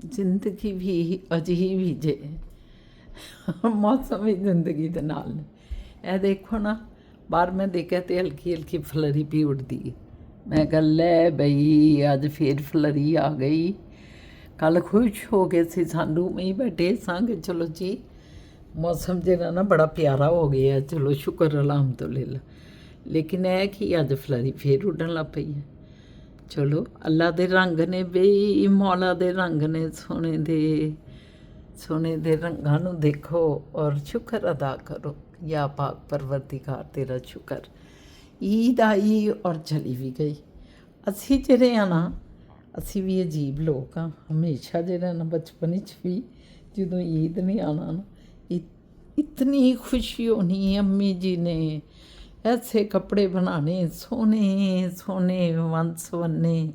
ਜ਼ਿੰਦਗੀ ਵੀ ਅਜੀਬ ਹੀ ਜੇ ਮੌਸਮ ਵੀ ਜ਼ਿੰਦਗੀ ਦੇ ਨਾਲ ਨੇ। ਇਹ ਦੇਖੋ ਨਾ, ਬਾਹਰ ਮੈਂ ਦੇਖਿਆ ਤੇ ਹਲਕੀ ਹਲਕੀ ਫਲਰੀ ਵੀ ਉੱਡਦੀ ਹੈ। ਮੈਂ ਕਿਹਾ ਲੈ ਬਈ ਅੱਜ ਫੇਰ ਫਲਰੀ ਆ ਗਈ। ਕੱਲ ਖੁਸ਼ ਹੋ ਗਏ ਸੀ, ਸਾਨੂੰ ਮੈਂ ਬੈਠੇ ਸਾਂ ਕਿ ਚਲੋ ਜੀ ਮੌਸਮ ਜਿਹੜਾ ਨਾ ਬੜਾ ਪਿਆਰਾ ਹੋ ਗਿਆ, ਚਲੋ ਸ਼ੁਕਰ ਅਲਹਮਦੁਲਿਲਾ। ਲੇਕਿਨ ਇਹ ਕਿ ਅੱਜ ਫਲਰੀ ਫੇਰ ਉੱਡਣ ਲੱਗ ਪਈ ਹੈ। ਚਲੋ ਅੱਲਾ ਦੇ ਰੰਗ ਨੇ ਬਈ, ਮੌਲਾ ਦੇ ਰੰਗ ਨੇ, ਸੋਨੇ ਦੇ ਰੰਗਾਂ ਨੂੰ ਦੇਖੋ ਔਰ ਸ਼ੁਕਰ ਅਦਾ ਕਰੋ। ਯਾ ਪਾਕ ਪਰਵਰਦੀਗਾਰ ਤੇਰਾ ਸ਼ੁਕਰ। ਈਦ ਆਈ ਔਰ ਚਲੀ ਵੀ ਗਈ। ਅਸੀਂ ਜਿਹੜੇ ਆ ਨਾ, ਅਸੀਂ ਵੀ ਅਜੀਬ ਲੋਕ ਹਾਂ। ਹਮੇਸ਼ਾ ਜਿਹੜਾ ਨਾ ਬਚਪਨ ਵਿੱਚ ਵੀ ਜਦੋਂ ਈਦ ਨਹੀਂ ਆਉਣਾ ਨਾ, ਇਤਨੀ ਖੁਸ਼ੀ ਹੋਣੀ। ਅੰਮੀ ਜੀ ਨੇ ऐसे कपड़े बनाने सोने सोने वन सवन्ने,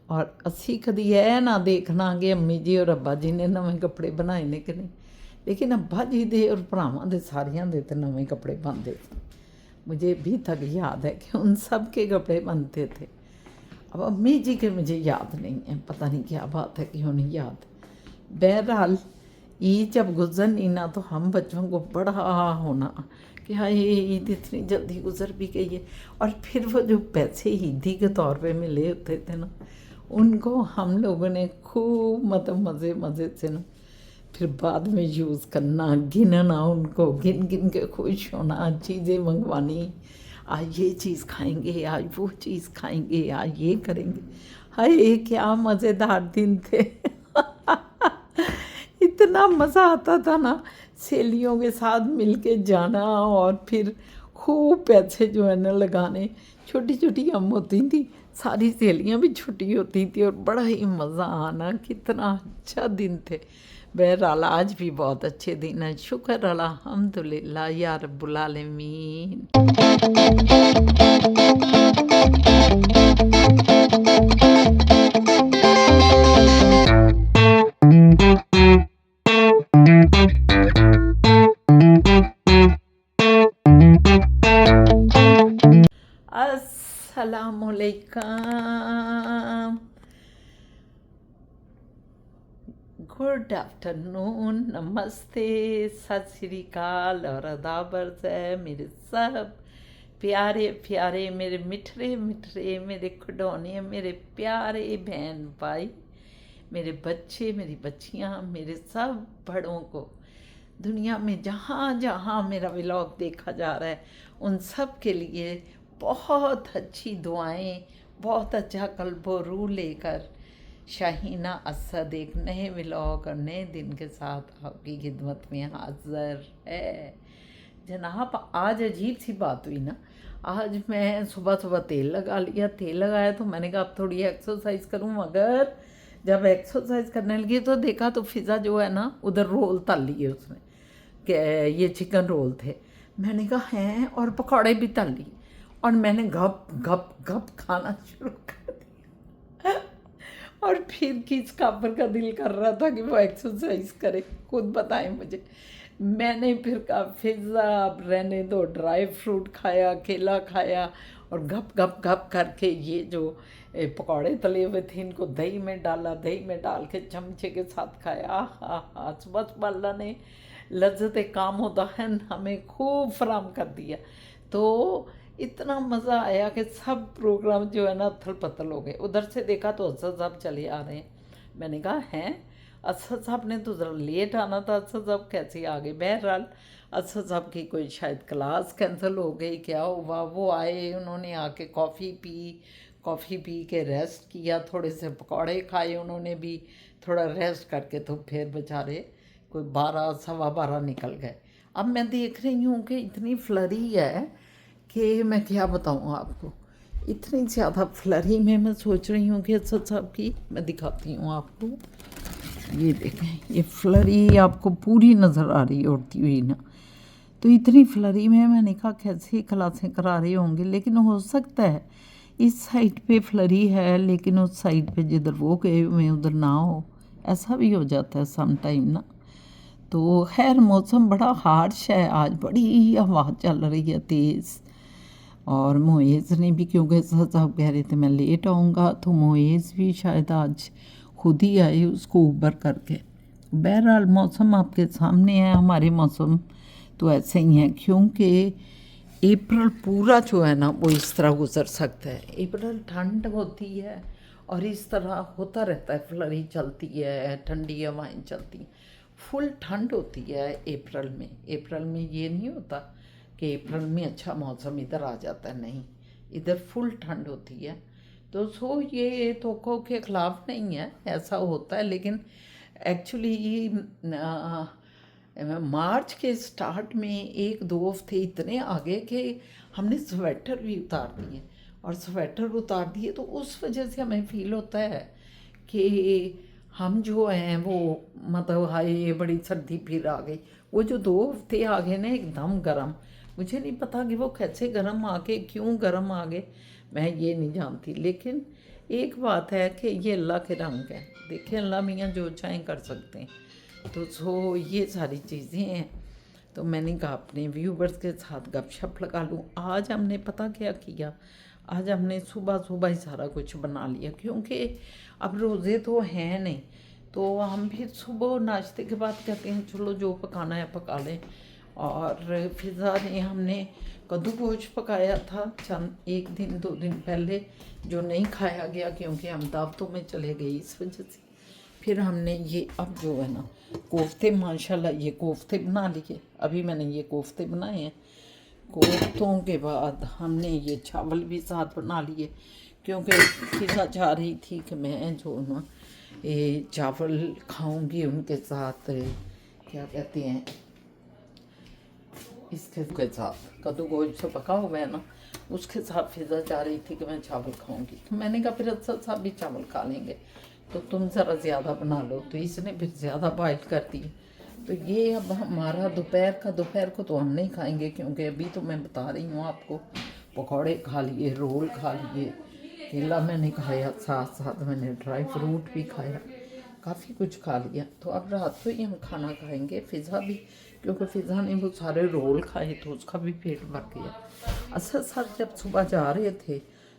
और असी कभी यह ना देखना कि अम्मी जी और अब्बा जी ने नवे कपड़े बनाए ने कि नहीं, लेकिन अब्बा जी दे और भरावां दे सारियां दे तो नवे कपड़े बनते थे। मुझे अभी तक याद है कि उन सब के कपड़े बनते थे। अब अम्मी जी के मुझे याद नहीं है, पता नहीं क्या बात है क्यों नहीं याद। बहरहाल ईद जब गुजरनी ना तो हम बच्चों को बड़ा होना कि हाँ ये ईद इतनी जल्दी गुजर भी गई है। और फिर वो जो पैसे ईदी के तौर पे मिले होते थे ना, उनको हम लोगों ने खूब मतलब मज़े मज़े से ना फिर बाद में यूज़ करना, गिनना, उनको गिन गिन के खुश होना, चीज़ें मंगवानी। आज ये चीज़ खाएंगे, आज वो चीज़ खाएंगे, आज ये करेंगे। हाय क्या मज़ेदार दिन थे। इतना मज़ा आता था ना सहेलियों के साथ मिलके जाना, और फिर खूब पैसे जो है ना लगाने। छोटी छोटी हम होती थी, सारी सहेलियाँ भी छोटी होती थी, और बड़ा ही मज़ा आना। कितना अच्छा दिन थे। बहरहाल आज भी बहुत अच्छे दिन हैं। शुक्र अल्हम्दुलिल्लाह या रब्बुल आलमीन। अस्सलामुअलैकुम, गुड आफ्टरनून, नमस्ते, सत श्री अकाल और आदाब अर्ज़ है मेरे सब प्यारे प्यारे, मेरे मिठरे मिठरे, मेरे खिडौने, मेरे प्यारे बहन भाई, मेरे बच्चे, मेरी बच्चियाँ, मेरे सब बड़ों को दुनिया में जहाँ जहाँ मेरा व्लॉग देखा जा रहा है, उन सब के लिए बहुत अच्छी दुआएं, बहुत अच्छा कल्बो रूह लेकर शाहीना असद एक नए व्लॉग और नए दिन के साथ आपकी खिदमत में हाज़िर है। जनाब आज अजीब सी बात हुई ना। आज मैं सुबह सुबह तेल लगा लिया। तेल लगाया तो मैंने कहा अब थोड़ी एक्सरसाइज करूं, मगर जब एक्सरसाइज करने लगी तो देखा तो फिज़ा जो है ना उधर रोल तल लिए उसने, कि ये चिकन रोल थे। मैंने कहा हैं, और पकौड़े भी तल लिए, और मैंने गप गप गप खाना शुरू कर दिया। और फिर किस कापर का दिल कर रहा था कि वो एक्सरसाइज करे, खुद बताएं मुझे। मैंने फिर कहा पिज़्ज़ा अब रहने दो, ड्राई फ्रूट खाया, केला खाया, और गप गप गप करके ये जो पकौड़े तले हुए थे इनको दही में डाला, दही में डाल के चमचे के साथ खाया। हाँ सुबह सुबह अल्लाह ने लज्जत काम होता है हमें खूब फराम कर दिया। तो इतना मज़ा आया कि सब प्रोग्राम जो है ना थल पथल हो गए। उधर से देखा तो असद साहब चले आ रहे हैं। मैंने कहा हैं, असद साहब ने तो ज़रा लेट आना था, असद साहब कैसे आ गए। बहरहाल असद साहब की कोई शायद क्लास कैंसिल हो गई, क्या हुआ। वो आए, उन्होंने आके कॉफ़ी पी के रेस्ट किया, थोड़े से पकौड़े खाए उन्होंने भी, थोड़ा रेस्ट करके तो फिर बेचारे कोई 12 सवा 12 निकल गए। अब मैं देख रही हूँ कि इतनी फ्लरी है कि मैं क्या बताऊँ आपको। इतनी ज़्यादा फ्लरी में मैं सोच रही हूँ कि असद साहब की मैं दिखाती हूँ आपको। ये देखें, ये फ्लरी आपको पूरी नज़र आ रही है उड़ती हुई ना। तो इतनी फ्लरी में मैंने कहा कैसे क्लासें करा रहे होंगे, लेकिन हो सकता है इस साइड पे फ्लरी है लेकिन उस साइड पे जिधर वो गए हुए उधर ना हो, ऐसा भी हो जाता है सम टाइम ना। तो खैर मौसम बड़ा हार्श है आज, बड़ी हवा चल रही है तेज़। और मोएज़ ने भी, क्योंकि साहब कह रहे थे मैं लेट आऊँगा, तो मोएज़ भी शायद आज खुद ही आए उसको ऊबर करके। बहरहाल मौसम आपके सामने है, हमारे मौसम तो ऐसे ही हैं, क्योंकि अप्रैल पूरा जो है ना वो इस तरह गुजर सकता है। अप्रैल ठंड होती है और इस तरह होता रहता है, फ्लरी चलती है, ठंडी हवाएं चलती हैं, फुल ठंड होती है अप्रैल में। अप्रैल में ये नहीं होता कि अप्रैल में अच्छा मौसम इधर आ जाता है, नहीं, इधर फुल ठंड होती है। तो सो ये तोक़ों के ख़िलाफ़ नहीं है, ऐसा होता है, लेकिन एक्चुअली मार्च के स्टार्ट में 1-2 हफ्ते इतने आगे कि हमने स्वेटर भी उतार दिए, और स्वेटर उतार दिए तो उस वजह से हमें फ़ील होता है कि हम जो हैं वो मतलब हाय ये बड़ी सर्दी फिर आ गई। वो जो 2 हफ्ते आ गए ना एकदम गर्म, मुझे नहीं पता कि वो कैसे गर्म आ गए, क्यों गर्म आ गए, मैं ये नहीं जानती। लेकिन एक बात है कि ये अल्लाह के रंग है, देखिए अल्लाह मियाँ जो चाहें कर सकते हैं। तो सो ये सारी चीज़ें हैं। तो मैंने कहा अपने व्यूवर्स के साथ गपशप लगा लूँ। आज हमने पता क्या किया, आज हमने सुबह सुबह ही सारा कुछ बना लिया, क्योंकि अब रोज़े तो हैं नहीं, तो हम फिर सुबह नाश्ते के बाद कहते हैं चलो जो पकाना है पका लें। और फिज़ा ने हमने कद्दू गोश्त पकाया था चंद 1-2 दिन पहले, जो नहीं खाया गया क्योंकि हम दावतों में चले गए इस वजह से। फिर हमने ये अब जो है ना कोफ्ते, माशाल्लाह ये कोफ्ते बना लिए, अभी मैंने ये कोफ्ते बनाए हैं। कोफ्तों के बाद हमने ये चावल भी साथ बना लिए, क्योंकि फिज़ा चाह रही थी कि मैं जो ना ये चावल खाऊंगी उनके साथ, क्या कहते हैं इसके साथ कद्दू गोश्त से पका हुआ है ना, उसके साथ फिज़ा चाह रही थी कि मैं चावल खाऊंगी। तो मैंने कहा फिर असल साहब भी चावल खा लेंगे, तो तुम ज़रा ज़्यादा बना लो, तो इसने फिर ज़्यादा बॉयल कर दी। तो ये अब हमारा दोपहर को तो हम नहीं खाएंगे, क्योंकि अभी तो मैं बता रही हूँ आपको, पकौड़े खा लिए, रोल खा लिए, केला मैंने खाया, साथ साथ मैंने ड्राई फ्रूट भी खाया, काफ़ी कुछ खा लिया। तो अब रात को ही हम खाना खाएंगे, फिज़ा भी, क्योंकि फिज़ा ने वो सारे रोल खाए तो उसका भी पेट भर गया। असल सर जब सुबह जा रहे थे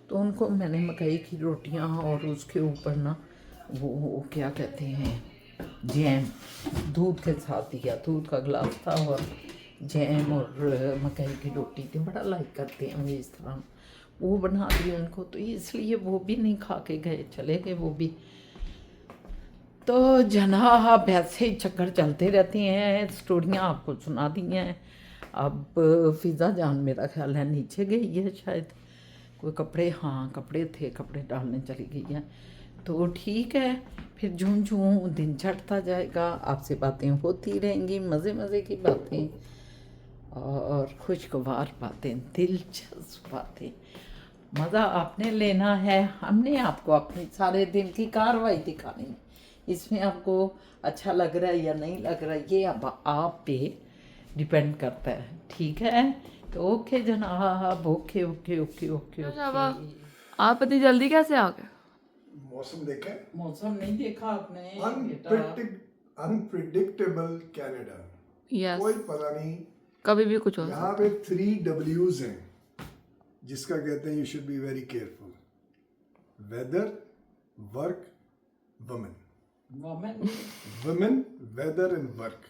तो उनको मैंने मकई की रोटियां और उसके ऊपर ना वो क्या कहते हैं जैम दूध के साथ दिया, दूध का गिलास था और जैम और मकई की रोटी थी, बड़ा लाइक करते हैं वो इस तरह, वो बना दी उनको, तो इसलिए वो भी नहीं खा के गए, चले गए वो भी। तो जनाब वैसे ही चक्कर चलते रहते हैं, स्टोरियाँ आपको सुना दी हैं। अब फिज़ा जान मेरा ख्याल है नीचे गई है शायद, कोई कपड़े, हाँ कपड़े थे, कपड़े डालने चली गई है। तो ठीक है, फिर झूम झूम दिन चढ़ता जाएगा, आपसे बातें होती रहेंगी, मज़े मज़े की बातें और खुशगवार बातें, दिलचस्प बातें। मज़ा आपने लेना है, हमने आपको अपनी सारे दिन की कार्रवाई दिखानी है। इसमें आपको अच्छा लग रहा है या नहीं लग रहा है, ये अब आप पे डिपेंड करता है, ठीक है। तो ओके जनाब, okay okay okay okay okay. आप इतनी जल्दी कैसे आ गए? मौसम देखा है? मौसम नहीं देखा आपने बेटा? अनप्रिडिक्टेबल कनाडा, यस, कोई पता नहीं। कभी भी कुछ हो यहाँ सकता पे है। 3 W's हैं, जिसका कहते हैं you should be very careful. Weather, work, women. Women, weather and work.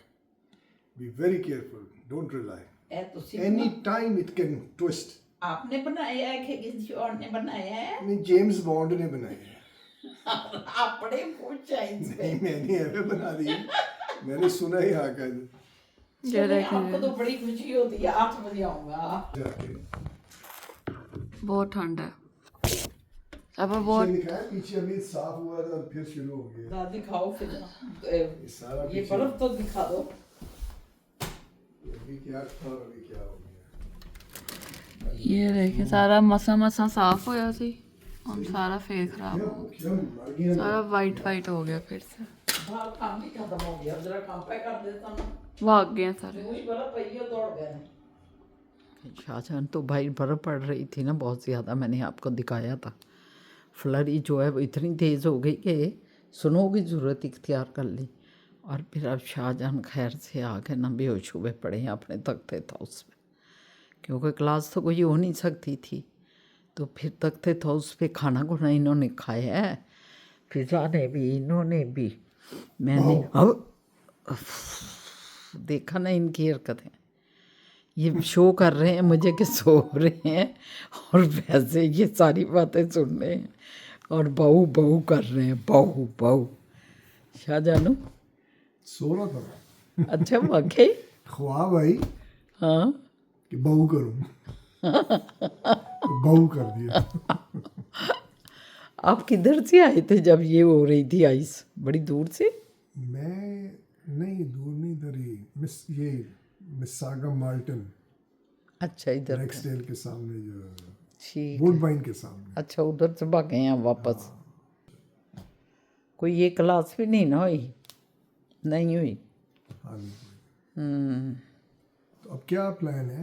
Be very careful, don't rely. Any time it can twist. आपने बनाया है कि किसी और ने बनाया है? नहीं, जेम्स बॉन्ड ने बनाया है। आपने पूछा नहीं, मैंने ऐसे बना दी, मैंने सुना ही आकर। चले आपको तो बड़ी खुशी होती है, 8 बजे आऊंगा। बहुत ठंड है, अब पीछे बहुत लिखा है, पीछे अभी साफ हुआ था और फिर शुरू हो गया। दिखाओ फिर सारा ये पीछे। बर्फ तो दिखा दो। अभी क्या था और अभी क्या हो गया। ये देखिए सारा मसा साफ होया सी, हम सारा फेस खराब हो गया, क्यों मर गया? सारा वाइट हो गया फिर से, बाहर काम भी खत्म हो गया, जरा काम पे कर देता ना, भाग गए सारे। वही बर्फ पई है, दौड़ गए। शाहजहां तो भाई बर्फ पड़ रही थी ना बहुत ज़्यादा, मैंने आपको दिखाया था। फ्लरी जो है वो इतनी तेज़ हो गई कि स्नो की ज़रूरत इख्तियार कर ली। और फिर अब शाहजहां खैर से आके ना बेहोश हुए पड़े हैं अपने तख्ते था उसमें, क्योंकि क्लास तो कोई हो नहीं सकती थी। तो फिर तख्ते था उस पर खाना खुना इन्होंने खाया है, फिजा ने भी, इन्होंने भी, मैंने अब देखा ना इनकी हरकतें, ये शो कर रहे हैं मुझे कि सो रहे हैं और वैसे ये सारी बातें सुन रहे हैं और बहू बहू कर रहे हैं, बहू बहू। शाहजानू सो रहा था, अच्छा वाकई, ख्वाब आई हाँ कि बहू करूं, तो बहू कर दिया। आप किधर से आए थे जब ये हो रही थी आइस, बड़ी दूर से? मैं नहीं, दूर नहीं, इधर ही ये मिसागा माल्टन, अच्छा इधर थे। रेक्सडेल के सामने, जो ठीक, वुडबाइन के सामने। अच्छा उधर से भागे हैं वापस। कोई ये क्लास भी नहीं ना हुई? नहीं हुई। हाँ नहीं। तो अब क्या प्लान है,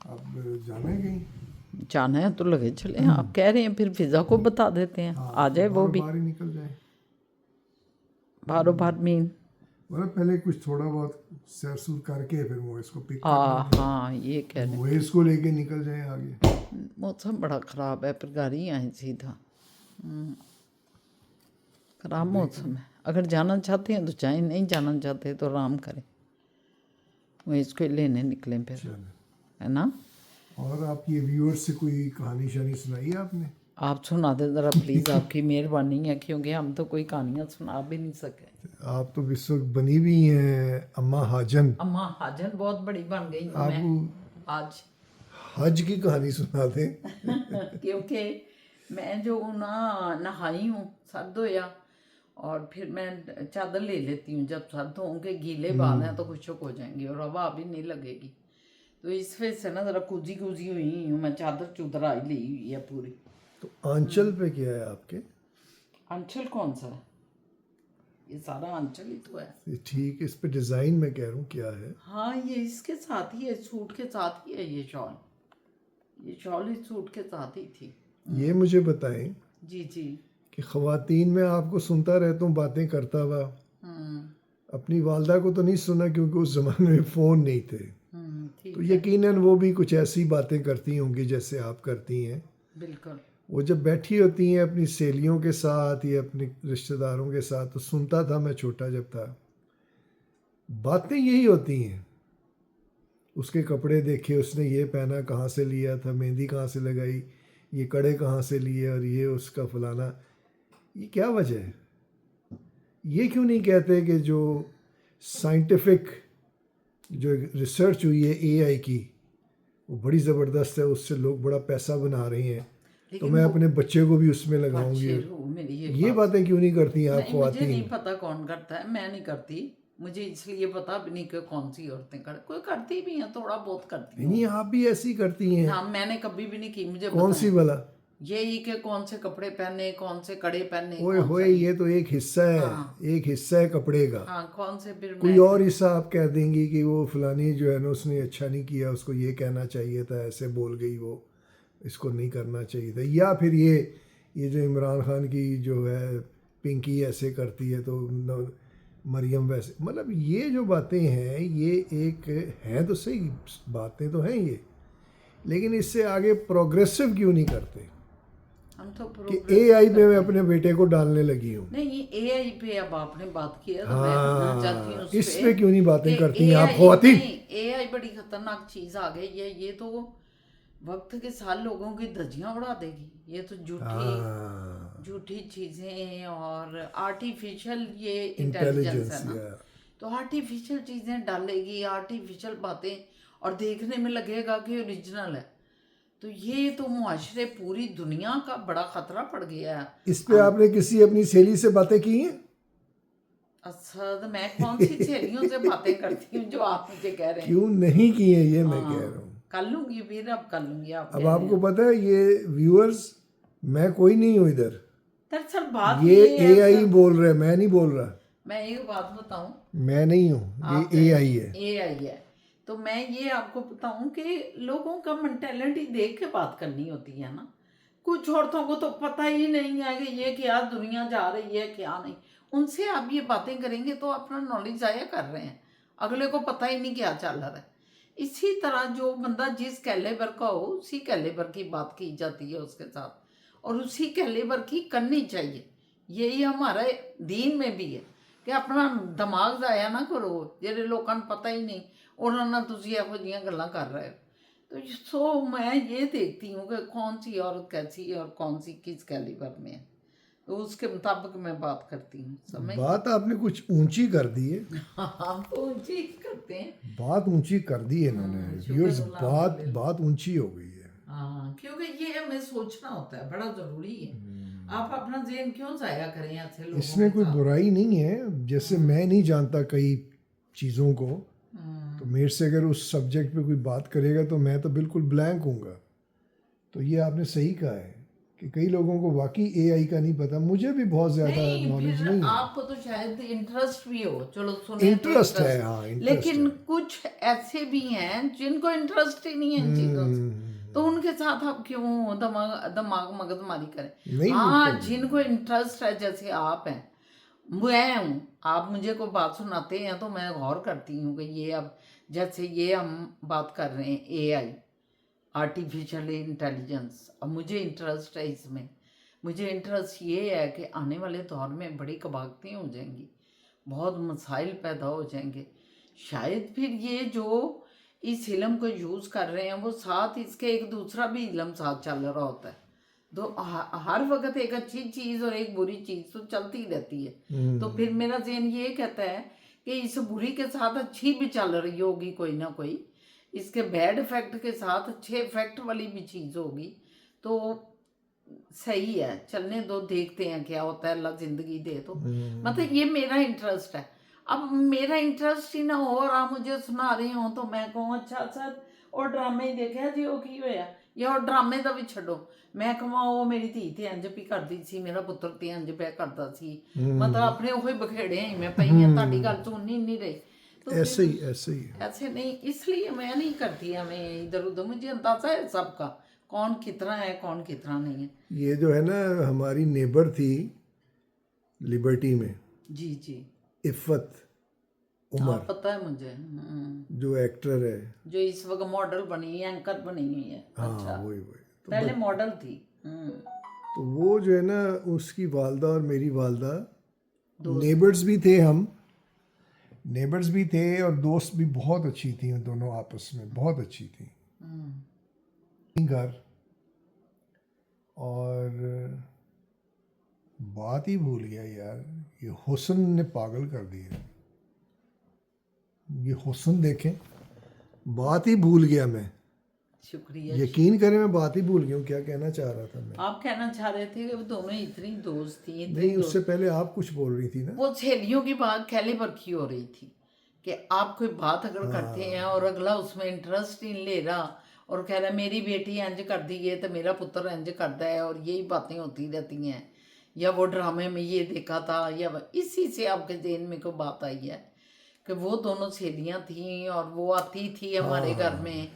अब जाना है कहीं? जाना है तो लगे चले, आप कह रहे हैं फिर फिजा को बता देते हैं, आ जाए वो भी बाहर ही निकल जाए, बारो बार मीन। मतलब पहले कुछ थोड़ा बहुत सैर सूर करके फिर वो इसको पिक हाँ ये कह रहे वो इसको लेके निकल जाए आगे। हैं। मौसम बड़ा ख़राब है, पर गाड़ी आए सीधा। ख़राब मौसम है, अगर जाना चाहते हैं तो जाएं, नहीं जाना चाहते तो आराम करें, वो इसको लेने निकलें फिर, चलो, है ना? और आप ये व्यूअर्स से कोई कहानी शानी सुनाई है आपने? आप सुना दें ज़रा प्लीज़, आपकी मेहरबानी है, क्योंकि हम तो कोई कहानियाँ सुना भी नहीं सके। आप तो इस वक्त बनी हुई हैं अम्मा हाजन, अम्मा हाजन बहुत बड़ी बन गई हूँ आप मैं आज, हज की कहानी सुना दें। क्योंकि मैं जो ना नहाई हूँ, सर्द होया, और फिर मैं चादर ले लेती हूँ जब सर्द होंगे, गीले बाल हैं तो खुशक हो जाएंगे और हवा भी नहीं लगेगी, तो इस वजह से ना ज़रा कूजी कूजी हुई हूँ मैं, चादर चुदराई ली हुई है पूरी। तो आंचल पे क्या है आपके? आंचल कौन सा है? ये सारा आंचल ही तो है। ये ठीक, इस पे डिज़ाइन मैं कह रहा हूँ क्या है? हाँ ये इसके साथ ही है, सूट के साथ ही है ये शॉल, ये शॉल इस सूट के साथ ही थी। ये मुझे बताएं जी जी। कि ख़वातीन में आपको सुनता रहता हूँ बातें करता हुआ, अपनी वालदा को तो नहीं सुना क्योंकि उस ज़माने में फ़ोन नहीं थे, ठीक तो यकीनन वो भी कुछ ऐसी बातें करती होंगी जैसे आप करती हैं। बिल्कुल। वो जब बैठी होती हैं अपनी सहेलियों के साथ या अपने रिश्तेदारों के साथ, तो सुनता था मैं छोटा जब था, बातें यही होती हैं। उसके कपड़े देखे, उसने ये पहना, कहाँ से लिया था, मेहंदी कहाँ से लगाई, ये कड़े कहाँ से लिए, और ये उसका फलाना। ये क्या वजह है? ये क्यों नहीं कहते कि जो साइंटिफिक जो रिसर्च हुई है एआई की, वो बड़ी ज़बरदस्त है, उससे लोग बड़ा पैसा बना रहे हैं, तो मैं अपने बच्चे को भी उसमें लगाऊंगी। मेरी ये बातें क्यों नहीं करती हैं आप नहीं, मुझे ख्वातीन? नहीं पता कौन करता है, मैं नहीं करती, मुझे इसलिए पता भी नहीं कि कौन सी औरतें कर, कोई करती भी हैं, थोड़ा बहुत करती हैं। नहीं, आप भी ऐसी करती हैं। हाँ मैंने कभी भी नहीं की, मुझे कौन सी भला? यही कि कौन से कपड़े पहने, कौन से कड़े पहने, ओए होए, ये तो एक हिस्सा है, एक हिस्सा है कपड़े का। हाँ कौन से फिर कोई और हिस्सा आप कह देंगी कि वो फलानी जो है ना उसने अच्छा नहीं किया, उसको ये कहना चाहिए था, ऐसे बोल गई वो, इसको नहीं करना चाहिए था। या फिर ये जो इमरान खान की जो है पिंकी ऐसे करती है तो मरियम वैसे, मतलब ये जो बातें हैं ये एक हैं तो सही, बातें तो हैं ये, लेकिन इससे आगे प्रोग्रेसिव क्यों नहीं करते? हम तो कि एआई पे मैं अपने बेटे को डालने लगी हूँ। नहीं, एआई पे अब आपने बात की है तो मैं कहना चाहती हूँ इस पे क्यों नहीं बातें कि करती हैं आप AI ख्वातीन? एआई बड़ी खतरनाक चीज आ गई है, ये तो वक्त के साथ लोगों की धज्जियां उड़ा देगी, ये तो झूठी चीजें और आर्टिफिशियल ये इंटेलिजेंस है ना, तो आर्टिफिशियल चीजें डालेगी, आर्टिफिशियल बातें, और देखने में लगेगा कि ओरिजिनल है, तो ये तो मुआशरे पूरी दुनिया का बड़ा खतरा पड़ गया है। इस पे आपने किसी अपनी सहेली से बातें की हैं? अच्छा, तो मैं कौन सी सहेलियों से बातें करती हूँ जो आप मुझे कह रहे हैं? क्यों नहीं की हैं ये मैं कह रहा हूँ। कर लूंगी फिर, अब कर लूंगी। आप अब आपको पता है ये व्यूअर्स, मैं कोई नहीं हूँ इधर, दरअसल बात ये है एआई बोल रहा है, मैं नहीं बोल रहा। मैं एक बात बताऊं, मैं नहीं हूँ, ये एआई है। एआई है, तो मैं ये आपको बताऊं कि लोगों का मेंटेलिटी देख के बात करनी होती है ना। कुछ औरतों को तो पता ही नहीं है कि ये क्या दुनिया जा रही है क्या नहीं, उनसे आप ये बातें करेंगे तो अपना नॉलेज ज़ाया कर रहे हैं, अगले को पता ही नहीं क्या चल रहा है। इसी तरह जो बंदा जिस कैलेबर का हो उसी कैलेबर की बात की जाती है उसके साथ, और उसी कैलेबर की करनी चाहिए, यही हमारा दीन में भी है कि अपना दिमाग ਜ਼ਾਇਆ ਨਾ ਕਰੋ ਜਿਹੜੇ ਲੋਕਾਂ ਨੂੰ ਪਤਾ ਹੀ नहीं ਉਹਨਾਂ ਨਾਲ ਤੁਸੀਂ ਇਹੋ ਜਿਹੀਆਂ ਗੱਲਾਂ ਕਰ ਰਹੇ हो। तो सो मैं ये देखती हूँ कि कौन सी औरत कैसी है और कौन सी किस कैलिबर में है, तो उसके मुताबिक मैं बात करती हूँ। समझ बात आपने कुछ ऊंची कर दी है, हम तो ऊंची करते हैं। बात ऊंची कर दी है इन्होंने व्यूअर्स, बात ऊंची हो गई है। हाँ, क्योंकि ये हमें सोचना होता है, बड़ा जरूरी है। आप अपना ज़हन क्यों ज़ाया करें ऐसे लोगों इसमें के कोई साथ? बुराई नहीं है, जैसे मैं नहीं जानता कई चीज़ों को, तो मेरे से अगर उस सब्जेक्ट पे कोई बात करेगा तो मैं तो बिल्कुल ब्लैंक हूँगा। तो ये आपने सही कहा है कि कई लोगों को वाकई एआई का नहीं पता, मुझे भी बहुत ज़्यादा नहीं, नॉलेज फिर नहीं है। आपको तो शायद इंटरेस्ट भी हो, चलो सुने इंटरेस्ट है, हाँ इंटरेस्ट लेकिन है। कुछ ऐसे भी हैं जिनको इंटरेस्ट ही नहीं है इन चीजों से, तो उनके साथ आप क्यों दिमाग मगजमारी करें। नहीं, हाँ, बिल्कुल नहीं। जिनको इंटरेस्ट है, जैसे आप हैं, मैं हूँ, आप मुझे कोई बात सुनाते हैं तो मैं गौर करती हूँ कि ये अब जैसे ये हम बात कर रहे हैं एआई, आर्टिफिशियल इंटेलिजेंस, अब मुझे इंटरेस्ट है इसमें। मुझे इंटरेस्ट ये है कि आने वाले दौर में बड़ी कबागतें हो जाएंगी, बहुत मसाइल पैदा हो जाएंगे। शायद फिर ये जो इस इलम को यूज़ कर रहे हैं वो साथ इसके एक दूसरा भी इलम साथ चल रहा होता है, तो हर वक्त एक अच्छी चीज़ और एक बुरी चीज़ तो चलती रहती है। तो फिर मेरा ज़हन ये कहता है कि इस बुरी के साथ अच्छी भी चल रही होगी कोई ना कोई, इसके बैड इफेक्ट के साथ अच्छे इफेक्ट वाली भी चीज़ होगी, तो सही है, चलने दो, देखते हैं क्या होता है, अल्लाह ज़िंदगी दे तो। मतलब ये मेरा इंटरेस्ट है। अब मेरा इंटरेस्ट ही ना हो और आप मुझे सुना रहे हो तो मैं कहूँ अच्छा सर और ड्रामे ही देखा जी वो की होया, या और ड्रामे का भी छड्डो, मैं कਹਾਂ ਉਹ ਮੇਰੀ ਧੀ ਤੇ ਇੰਜ ਵੀ ਕਰਦੀ ਸੀ, ਮੇਰਾ ਪੁੱਤਰ ਤੇ ਇੰਜ ਪਿਆ ਕਰਦਾ ਸੀ, मतलब अपने ਉਹੀ ਬਖੇੜੇ ਹੀ ਮੈਂ ਪਈ ਹਾਂ, ਤੁਹਾਡੀ ਗੱਲ ਸੁਣਨੀ नहीं रही। तो ऐसे ही ऐसे ही है। ऐसे नहीं, इसलिए मैं नहीं करती, हमें इधर उधर, मुझे अंदाजा है सबका कौन कितना है कौन कितना नहीं है। ये जो है ना, हमारी नेबर थी लिबर्टी में, जी जी, इफ़त हाँ उमर, पता है मुझे। जो एक्टर है, जो इस वक्त मॉडल बनी है, एंकर बनी हुई है। हाँ अच्छा, वही तो पहले मॉडल थी। तो वो जो है ना, उसकी वालदा और मेरी वालदा नेबर्स भी थे, हम नेबर्स भी थे और दोस्त भी बहुत अच्छी थी, दोनों आपस में बहुत अच्छी थी। घर और बात ही भूल गया यार, ये हुस्न ने पागल कर दिया, ये हुस्न देखें, बात ही भूल गया मैं, शुक्रिया। यकीन करें मैं बात ही भूल गया हूँ, क्या कहना चाह रहा था मैं। आप कहना चाह रहे थे कि वो दोनों इतनी दोस्त थी, नहीं, उससे पहले आप कुछ बोल रही थी ना। वो सहेलियों की बात कैलिबर की हो रही थी कि आप कोई बात अगर करते हैं और अगला उसमें इंटरेस्ट नहीं ले रहा और कह रहा है मेरी बेटी इंज कर दी है तो मेरा पुत्र इंज करता है, और यही बातें होती रहती हैं, या वो ड्रामे में ये देखा था, या इसी से आपके ज़हन में कोई बात आई है कि वो दोनों सहेलियाँ थीं और वो आती थी हमारे घर में,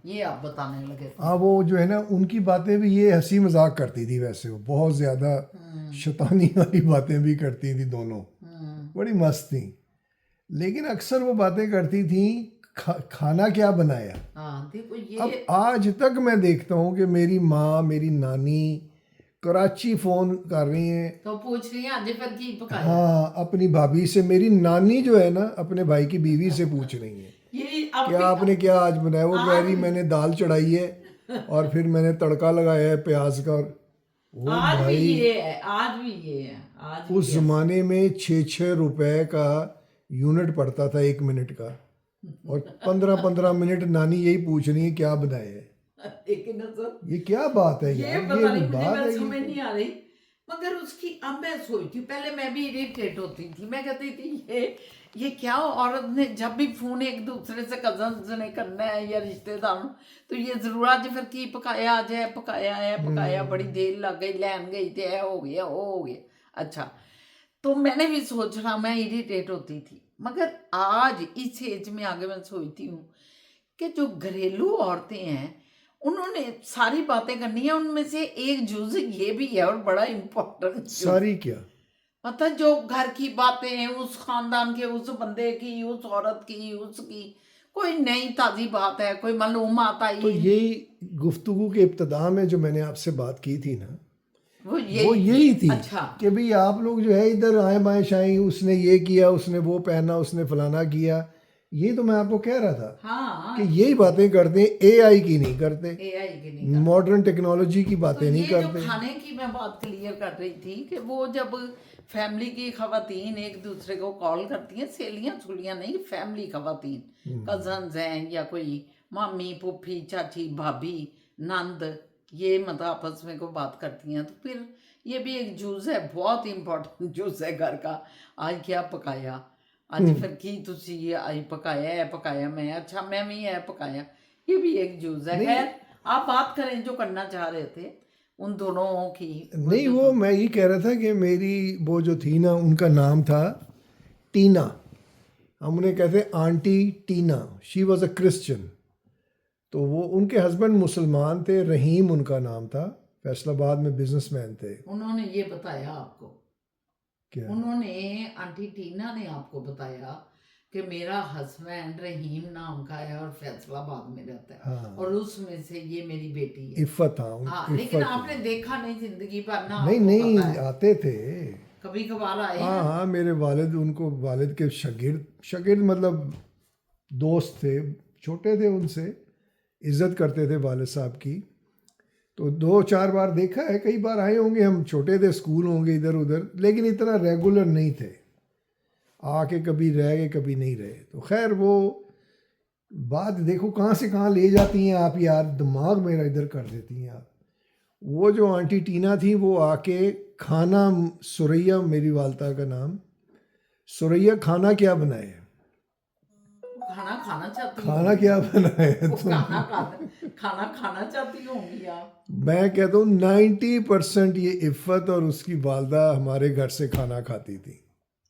ये आप बताने लगे थे। हाँ, वो जो है ना, उनकी बातें भी ये हंसी मजाक करती थी, वैसे वो बहुत ज़्यादा शैतानी वाली बातें भी करती थी दोनों, बड़ी मस्त थी, लेकिन अक्सर वो बातें करती थी खाना क्या बनाया। हाँ देखो ये, अब आज तक मैं देखता हूँ कि मेरी माँ, मेरी नानी कराची फ़ोन कर रही हैं, तो पूछ रही हैं आज फिर की पकाया। हाँ, अपनी भाभी से, मेरी नानी जो है ना अपने भाई की बीवी से पूछ रही है ये क्या आपने क्या आज बनाया। वो कह रही मैंने दाल चढ़ाई है और फिर मैंने तड़का लगाया है प्याज का। और वो आज भी भाई, ये है, आज भी ये है, आज उस ज़माने में 6-6 रुपए का यूनिट पड़ता था 1 मिनट का, और 15-15 मिनट नानी यही पूछ रही है क्या बनाया है। लेकिन सर ये क्या बात है ये यार, पता नहीं, ये मुझे बात बात है समझ ये। नहीं आ रही, मगर उसकी अब मैं सोचती हूँ, पहले मैं भी इरिटेट होती थी, मैं कहती थी ये क्या औरत ने जब भी फोन एक दूसरे से कजन ने करना है या रिश्तेदारों, तो ये जरूर आज फिर की पकाया, आज है पकाया है पकाया, बड़ी देर लग गई, लैन गई थे, हो गया वो हो गया। अच्छा, तो मैंने भी सोचना, मैं इरिटेट होती थी, मगर आज इस एज में आगे मैं सोचती हूँ कि जो घरेलू औरतें हैं उन्होंने सारी बातें करनी है, उनमें से एक जुज ये भी है और बड़ा इम्पोर्टेंट, सारी क्या, मतलब जो घर की बातें हैं, उस खानदान के, उस बंदे की, उस औरत की, उसकी कोई नई ताज़ी बात है, कोई मालूमात आई। तो यही गुफ्तगू के इब्तिदा में जो मैंने आपसे बात की थी ना, वो वो यही थी अच्छा कि भाई आप लोग जो है इधर आए बाएं शाएं, उसने ये किया, उसने वो पहना, उसने फलाना किया। ये तो मैं आपको कह रहा था हाँ कि यही बातें करते हैं, एआई की नहीं करते, AI की नहीं मॉडर्न टेक्नोलॉजी की तो बातें नहीं ये जो करते। खाने की मैं बात क्लियर कर रही थी कि वो जब फैमिली की खवातीन एक दूसरे को कॉल करती हैं, सहेलियां छुलियां नहीं, फैमिली खवातीन कजन्स हैं या कोई मामी पुप्पी चाची भाभी नंद, ये मतलब आपस में को बात करती हैं, तो फिर ये भी एक जूस है, बहुत इंपॉर्टेंट जूस है घर का। आज क्या पकाया, ਅੱਜ ਫਿਰ ਕੀ ਤੁਸੀਂ ਅੱਜ पकाया है, पकाया मैं, अच्छा मैं भी है पकाया, ये भी एक जूस है। खैर आप बात करें जो करना चाह रहे थे उन दोनों की। नहीं, वो मैं ये कह रहा था कि मेरी वो जो थी ना, उनका नाम था टीना। हम उन्हें कहते aunty Tina. She was a Christian. तो वो उनके हस्बैंड मुसलमान थे, रहीम उनका नाम था, फैसलाबाद में बिजनेसमैन थे। उन्होंने ये बताया आपको, क्या? उन्होंने आंटी टीना ने आपको बताया कि मेरा हस्बैंड रहीम नाम का है और फैसलाबाद में रहता है, हाँ। और उसमें से ये मेरी बेटी है। इफ़त, हाँ, हाँ, लेकिन इफ़त। आपने देखा नहीं जिंदगी भर ना, नहीं आपको नहीं, पता है आते थे। कभी कभार आए हाँ हैं। हाँ, मेरे वालिद उनको, वालिद के शागिर्द, शागिर्द मतलब दोस्त थे, छोटे थे, उनसे इज्जत करते थे वालिद साहब की। तो 2-4 बार देखा है, कई बार आए होंगे, हम छोटे थे, स्कूल होंगे इधर उधर, लेकिन इतना रेगुलर नहीं थे। आके कभी रह गए, कभी नहीं रहे। तो खैर वो बात देखो कहाँ से कहाँ ले जाती हैं आप यार, दिमाग मेरा इधर कर देती हैं आप। वो जो आंटी टीना थी, वो आके खाना, सुरैया मेरी वालदा का नाम, सुरैया खाना क्या बनाए, खाना खाना चाहती खाना होंगी। क्या बनाए वो तो खाना खाना चाहती होंगी आप। मैं कहता हूँ 90% ये इफ़त और उसकी वालदा हमारे घर से खाना खाती थी।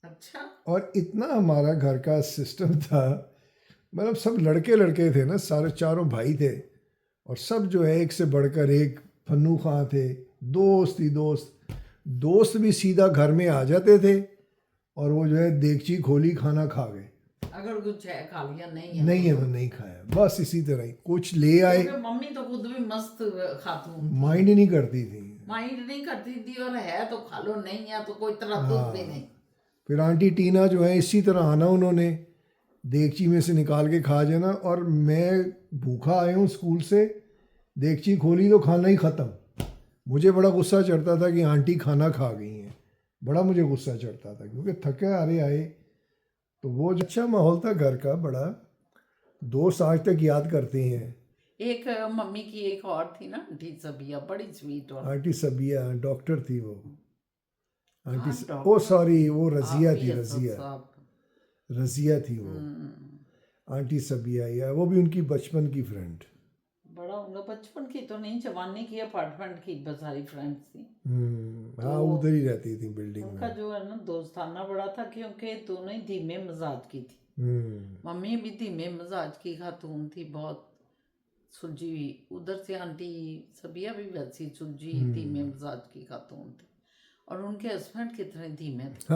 अच्छा और इतना हमारा घर का सिस्टम था, मतलब सब लड़के लड़के थे ना, सारे चारों भाई थे, और सब जो है एक से बढ़कर एक फन्नू खां थे, दोस्त ही दोस्त। दोस्त भी सीधा घर में आ जाते थे और वो जो है देगची खोली, खाना खा गए, अगर कुछ है खा लिया, नहीं है नहीं है तो नहीं खाया, बस इसी तरह ही कुछ ले आए। क्योंकि मम्मी तो खुद भी मस्त खातून, माइंड नहीं करती थी। माइंड नहीं करती थी, और है तो खा लो, नहीं है तो कोई तरद्दुत भी नहीं। फिर आंटी टीना जो है इसी तरह आना, उन्होंने देगची में से निकाल के खा जाना, और मैं भूखा आया हूँ स्कूल से, देगची खोली तो खाना ही ख़त्म। मुझे बड़ा गुस्सा चढ़ता था कि आंटी खाना खा गई हैं, बड़ा मुझे गुस्सा चढ़ता था, क्योंकि थके हारे आए। तो वो जो अच्छा माहौल था घर का, बड़ा दोस्त आज तक याद करते हैं। एक मम्मी की एक और थी ना आंटी सबिया, बड़ी स्वीट, और आंटी सबिया डॉक्टर थी वो। हाँ, आंटी डॉक्टर ओ सॉरी, वो रज़िया आप थी, ही असद रज़िया, साहब। रज़िया थी वो। आंटी सबिया, या वो भी उनकी बचपन की फ्रेंड। बड़ा उनका बचपन की तो नहीं, जवानी की, अपार्टमेंट की सारी फ्रेंड्स थी। हाँ, उधर ही रहती थी बिल्डिंग उनका में। जो है ना दोस्ताना बड़ा था, क्योंकि दोनों ही धीमे मिजाज की थी। मम्मी भी धीमे मिजाज की खातून थी, बहुत सुलझी हुई। उधर से आंटी सबिया भी वैसी सुलझी धीमे मिजाज की खातून थी, और उनके हस्बैंड कितने धीमे थे।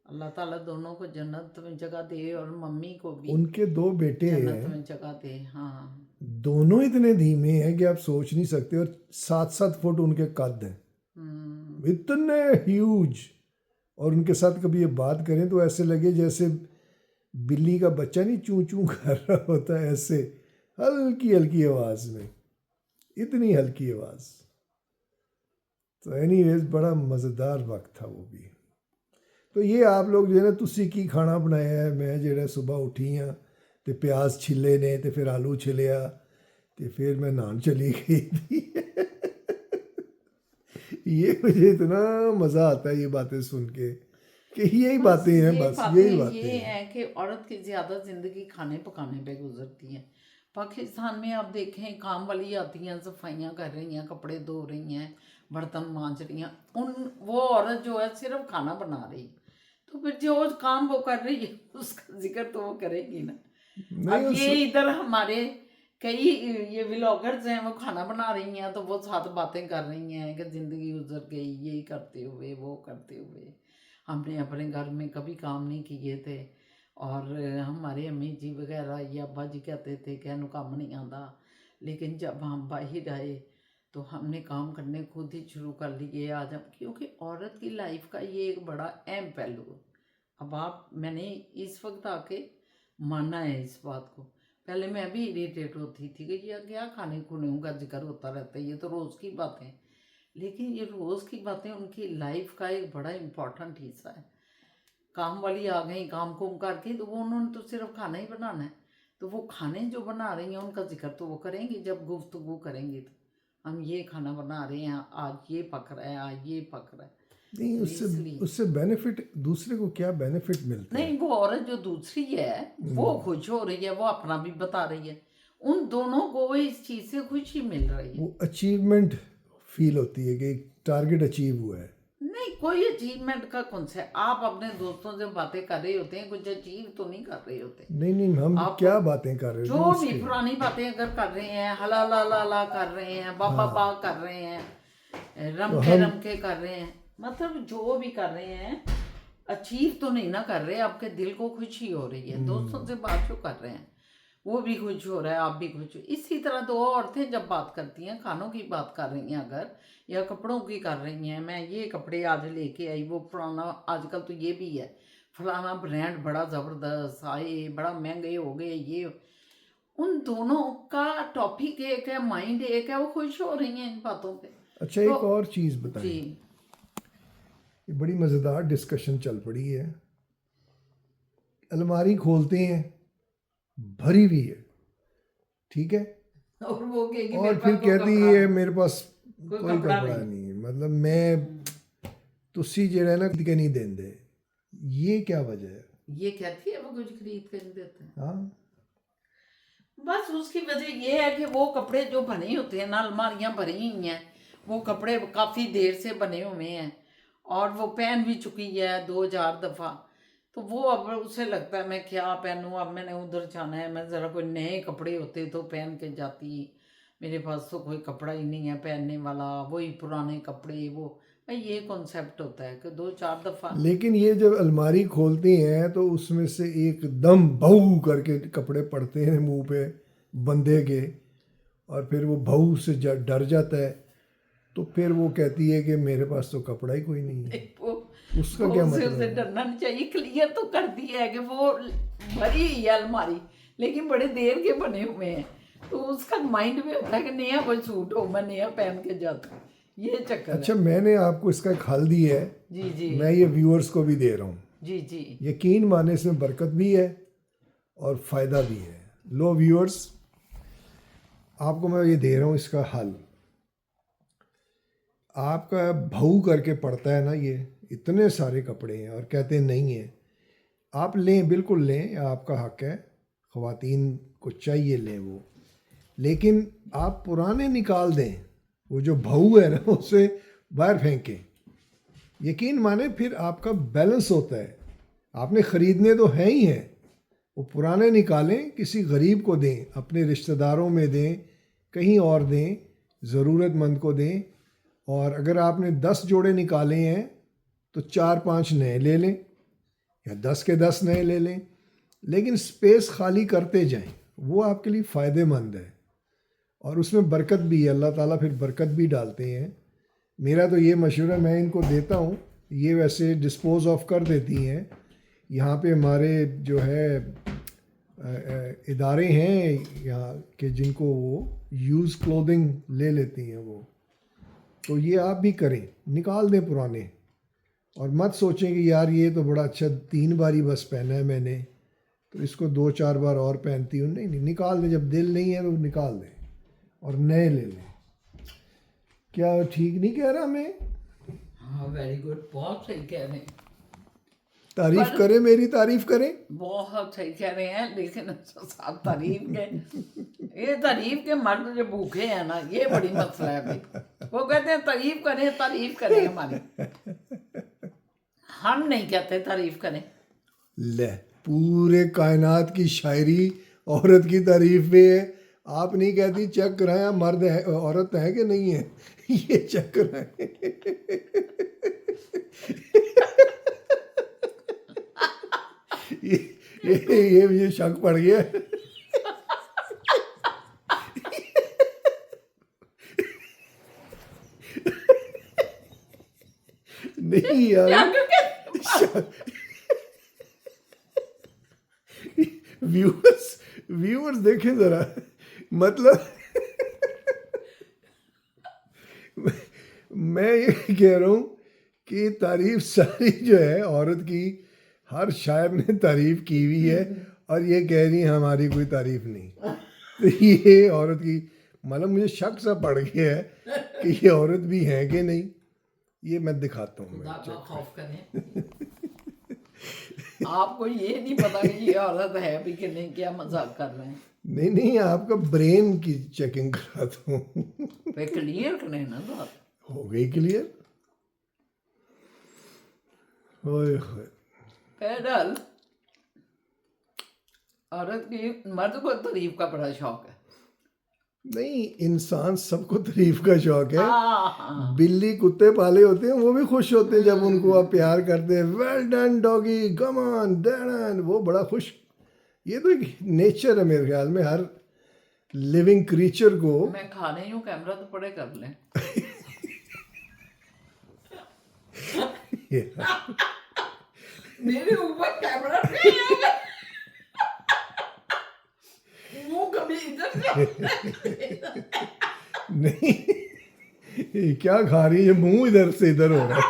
अल्लाह ताला दोनों को जन्नत में जगह दे, और मम्मी को भी उनके 2 बेटे जन्नत हैं, में जगह दे। हाँ, दोनों इतने धीमे हैं कि आप सोच नहीं सकते, और 7-7 फुट उनके कद हैं, इतने ह्यूज। और उनके साथ कभी ये बात करें तो ऐसे लगे जैसे बिल्ली का बच्चा नहीं चूं चूं कर रहा होता है, ऐसे हल्की हल्की आवाज में, इतनी हल्की आवाज। तो एनीवेज बड़ा मज़ेदार वक्त था वो भी। तो ये आप लोग जो है ना, तुसी की खाना बनाया है, मैं जो सुबह उठी हाँ तो प्याज छिले ने, तो फिर आलू छिलिया, तो फिर मैं नहान चली गई थी। ये मुझे इतना मज़ा आता है ये बातें सुन के, कि यही बातें हैं, बस यही बातें ये हैं। है कि औरत की ज़्यादा ज़िंदगी खाने पकाने पे गुजरती है। पाकिस्तान में आप देखें, काम वाली आती हैं, सफाइयाँ कर रही हैं, कपड़े धो रही हैं, बर्तन मांज रही हैं, वो औरत जो है सिर्फ खाना बना रही, तो फिर जो काम वो कर रही है उसका जिक्र तो वो करेगी ना। नहीं, अब ये इधर हमारे कई ये व्लॉगर्स हैं, वो खाना बना रही हैं तो वो साथ बातें कर रही हैं कि ज़िंदगी गुजर गई यही करते हुए, वो करते हुए, हमने अपने घर में कभी काम नहीं किए थे, और हमारे अम्मी जी वगैरह या अब्बा जी कहते थे कि इन्हू काम नहीं आता, लेकिन जब हम बाहर आए तो हमने काम करने खुद ही शुरू कर लिए आज हम, क्योंकि औरत की लाइफ का ये एक बड़ा अहम पहलू है। अब मैंने इस वक्त आके माना है इस बात को। पहले मैं भी इरिटेट होती थी कि ये क्या खाने खुने का जिक्र होता रहता है, ये तो रोज़ की बातें। लेकिन ये रोज़ की बातें उनकी लाइफ का एक बड़ा इम्पॉर्टेंट हिस्सा है। काम वाली आ गई काम कुम करके, तो वो उन्होंने तो सिर्फ खाना ही बनाना है, तो वो खाने जो बना रही हैं उनका जिक्र तो वो करेंगी जब गुफ्तगू करेंगी। तो हम ये खाना बना रहे हैं, आज ये पक रहा है, आज ये पक रहा है। नहीं, तो उससे इसलिए उससे बेनिफिट, दूसरे को क्या बेनिफिट मिलता है? नहीं, वो औरत जो दूसरी है वो खुश हो रही है, वो अपना भी बता रही है, उन दोनों को इस चीज़ से खुशी मिल रही है। वो अचीवमेंट फील होती है कि टारगेट अचीव हुआ है। नहीं, कोई अचीवमेंट का कॉन्सेप्ट, आप अपने दोस्तों से बातें कर रहे होते हैं, कुछ अचीव तो नहीं कर रहे होते। नहीं नहीं, हम आप क्या बातें कर रहे जो हो भी पुरानी बातें अगर कर रहे हैं, हला ला ला ला कर रहे हैं, बाबा बा कर रहे हैं, रमके रमके कर रहे हैं, मतलब जो भी कर रहे हैं अचीव तो नहीं ना कर रहे। आपके दिल को खुशी हो रही है, दोस्तों से बात जो कर रहे हैं वो भी खुश हो रहा है, आप भी खुश हो। इसी तरह दो औरतें जब बात करती हैं, खानों की बात कर रही हैं अगर, या कपड़ों की कर रही हैं, मैं ये कपड़े आज लेके आई, वो पुराना, आजकल तो ये भी है फलाना ब्रांड बड़ा ज़बरदस्त आए, बड़ा महंगे हो गए, ये उन दोनों का टॉपिक एक है, माइंड एक है, वो खुश हो रही हैं इन बातों पे। अच्छा, एक और चीज़ बताएं। जी, ये बड़ी मज़ेदार डिस्कशन चल पड़ी है। अलमारी खोलते हैं, भरी हुई है, ठीक है, और वो कहेगी और मेरे फिर पास कोई कहती कपड़ा है नहीं। मेरे पास कोई कोई कपड़ा कपड़ा नहीं। नहीं है, मतलब मैं तुसी जेड़ा ना के नहीं देंदे। ये क्या वजह है? ये कहती है वो कुछ खरीद कर नहीं देते हैं। हाँ, बस उसकी वजह ये है कि वो कपड़े जो बने होते हैं ना, अलमारियाँ भरी हुई हैं, वो कपड़े काफ़ी देर से बने हुए हैं और वो पहन भी चुकी है 2000 दफ़ा। तो वो अब उसे लगता है मैं क्या पहनूं, अब मैंने उधर जाना है, मैं ज़रा कोई नए कपड़े होते तो पहन के जाती, मेरे पास तो कोई कपड़ा ही नहीं है पहनने वाला, वही पुराने कपड़े। वो भाई ये कॉन्सेप्ट होता है कि 2-4 दफ़ा। लेकिन ये जब अलमारी खोलते हैं तो उसमें से एकदम भऊ करके कपड़े पड़ते हैं मुंह पे बंदे के, और फिर वो भऊ से डर जाता है, तो फिर वो कहती है कि मेरे पास तो कपड़ा ही कोई नहीं है। वो उसका वो क्या उसे मतलब उसे है? डरना नहीं चाहिए। क्लियर तो कर दिया है कि वो भरी हुई है अलमारी, लेकिन बड़े देर के बने हुए हैं, तो उसका माइंड में होता है कि नया कोई सूट हो, मैं नया पहन के जाता हूँ, ये चक्कर अच्छा, मैंने आपको इसका एक हल दिया है, है। जी जी मैं ये व्यूअर्स को भी दे रहा हूँ। जी जी। यकीन माने इसमें बरकत भी है और फ़ायदा भी है। लो व्यूअर्स, आपको मैं ये दे रहा हूँ इसका हल। आपका भऊ करके पड़ता है ना, ये इतने सारे कपड़े हैं और कहते हैं नहीं है, आप लें, बिल्कुल लें, आपका हक है, ख़वातीन को चाहिए लें वो, लेकिन आप पुराने निकाल दें, वो जो भऊ है ना उसे बाहर फेंकें। यकीन माने फिर आपका बैलेंस होता है। आपने ख़रीदने तो हैं ही हैं, वो पुराने निकालें, किसी गरीब को दें, अपने रिश्तेदारों में दें, कहीं और दें, ज़रूरतमंद को दें। और अगर आपने 10 जोड़े निकाले हैं तो 4-5 नए ले लें या 10 के 10 नए ले लें, लेकिन स्पेस खाली करते जाएं, वो आपके लिए फ़ायदेमंद है और उसमें बरकत भी है। अल्लाह ताला फिर बरकत भी डालते हैं। मेरा तो ये मशवरा मैं इनको देता हूँ, ये वैसे डिस्पोज ऑफ कर देती हैं। यहाँ पे हमारे जो है इदारे हैं यहाँ के जिनको वो यूज़ क्लोथिंग ले लेती हैं वो, तो ये आप भी करें, निकाल दें पुराने, और मत सोचें कि यार ये तो बड़ा अच्छा 3 बार ही बस पहना है मैंने, तो इसको 2-4 बार और पहनती हूँ। नहीं नहीं, निकाल दें, जब दिल नहीं है तो निकाल दें और नए ले लें। क्या ठीक नहीं कह रहा मैं? हाँ, वेरी गुड, बहुत सही कह रहे हैं, तारीफ पर- करें, मेरी तारीफ करें। बहुत सही कह रहे हैं, लेकिन साहब तारीफ के, ये तारीफ के मर्द जो भूखे हैं ना, ये बड़ी मसला है अभी। वो कहते हैं तारीफ करें हमारी, हम नहीं कहते तारीफ करें। ले, पूरे कायनात की शायरी औरत की तारीफ में है, आप नहीं कहती चेक कराया मर्द है औरत है कि नहीं है, ये चेक कराए। ये मुझे शक पड़ गया। ही यार। शाकू के व्यूअर्स देखें जरा, मतलब मैं ये कह रहा हूँ कि तारीफ सारी जो है औरत की, हर शायर ने तारीफ की हुई है और ये कह रही है हमारी कोई तारीफ नहीं। तो ये औरत की, मतलब मुझे शक सा पड़ गया है कि ये औरत भी है कि नहीं। ये मैं दिखाता हूँ, खुदा मैं का चेक खौफ करें। आपको ये नहीं पता कि ये औरत है भी कि नहीं, क्या मजाक कर रहे हैं। नहीं नहीं, आपका ब्रेन की चेकिंग कराता हूँ। वे क्लियर करें ना बात। हो गई क्लियर। ओए होए। पैदल औरत की, मर्द को तारीफ का बड़ा शौक है। नहीं, इंसान सबको तारीफ का शौक है। हाँ बिल्ली कुत्ते पाले होते हैं, वो भी खुश होते हैं जब उनको आप प्यार करते हैं, well done doggy, come on done, वो बड़ा खुश। ये तो एक नेचर है मेरे ख्याल में, हर लिविंग क्रीचर को। मैं खा रही हूँ, कैमरा तो पड़े कर लें। मेरे ऊपर कैमरा नहीं है। मुंह कभी इधर से नहीं, ये क्या खा रही है, मुंह इधर से इधर हो रहा है।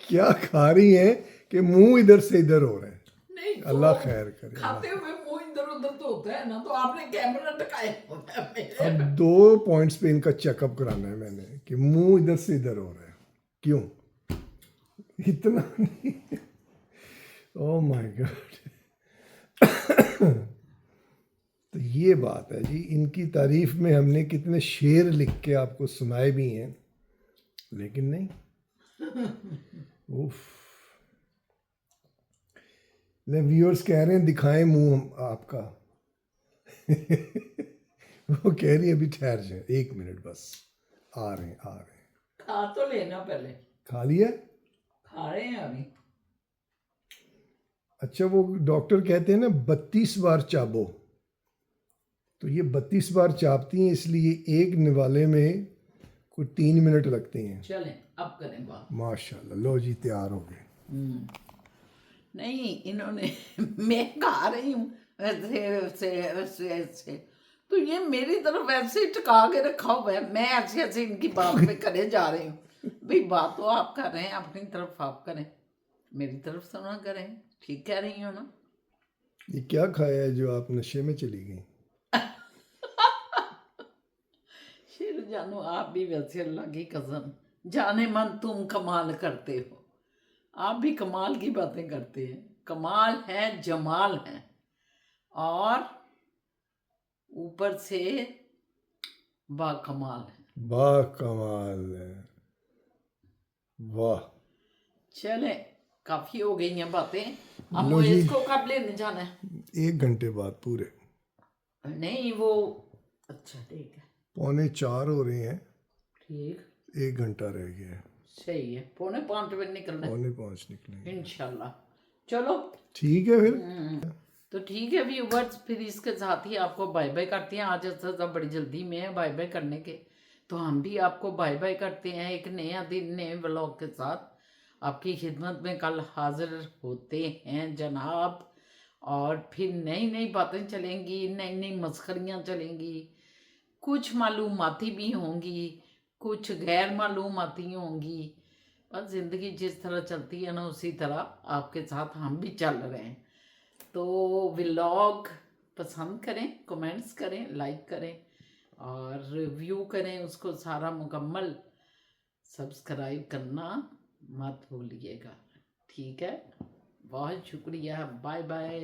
क्या खा रही है कि मुंह इधर से इधर हो रहा है। नहीं तो अल्लाह खैर करे। खाते हुए मुंह इधर उधर तो होता है ना, तो आपने कैमरा टकाया होता है मेरे। अब 2 पॉइंट्स पे इनका चेकअप कराना है मैंने कि मुंह इधर से इधर हो रहा है क्यों, इतना नहीं। Oh my God. तो ये बात है जी, इनकी तारीफ में हमने कितने शेर लिख के आपको सुनाए भी हैं, लेकिन नहीं। उफ। ले व्यूअर्स कह रहे हैं दिखाएं मुंह आपका। वो कह रही है अभी ठहर जाए 1 मिनट बस, आ रहे हैं। खा तो लेना पहले। खा लिया? खा रहे हैं अभी। अच्छा, वो डॉक्टर कहते हैं ना 32 बार चाबो, तो ये 32 बार चापती हैं, इसलिए एक निवाले में कोई 3 मिनट लगते हैं। चलें अब करें बात। माशाल्लाह, लो जी तैयार हो गए। नहीं, इन्होंने मैं खा रही हूँ ऐसे, तो ये मेरी तरफ ऐसे ही टका के रखा हुआ है, मैं ऐसे ऐसे इनकी बात पे करे जा रही हूँ। भाई बात तो आप कर रहे हैं, अपनी तरफ आप करें, मेरी तरफ से ना करें। ठीक कह रही हो ना? ये क्या खाया है जो आप नशे में चली गई? शेर जानू, आप भी वैसे अल्लाह की कसम, जाने मन तुम कमाल करते हो। आप भी कमाल की बातें करते हैं। कमाल है, जमाल है, और ऊपर से बाकमाल है। बाकमाल है, वाह। चले, काफी हो गई हैं बातें। अब लो वो जी। इसको कब लेने जाना है? 1 घंटे बाद पूरे। नहीं वो, अच्छा ठीक है, 3:45 हो रहे हैं, ठीक, 1 घंटा रह गया है। सही है। 4:45 बजे निकलना है 4:45 निकलेंगे। इंशाल्लाह। चलो ठीक है फिर। तो ठीक है व्यूवर्स, फिर इसके साथ ही आपको बाय बाय करते हैं। आज ऐसा बड़ी जल्दी में है बाय बाय करने के, तो हम भी आपको बाय बाय करते हैं एक नया दिन नए व्लॉग के साथ। आपकी खिदमत में कल हाजिर होते हैं जनाब, और फिर नई नई बातें चलेंगी, नई नई मस्खरियाँ चलेंगी, कुछ मालूमाती भी होंगी, कुछ गैर मालूमाती होंगी। बस ज़िंदगी जिस तरह चलती है ना, उसी तरह आपके साथ हम भी चल रहे हैं। तो व्लॉग पसंद करें, कमेंट्स करें, लाइक करें और रिव्यू करें उसको सारा मुकम्मल। सब्सक्राइब करना मत भूलिएगा, ठीक है? बहुत शुक्रिया, बाय बाय।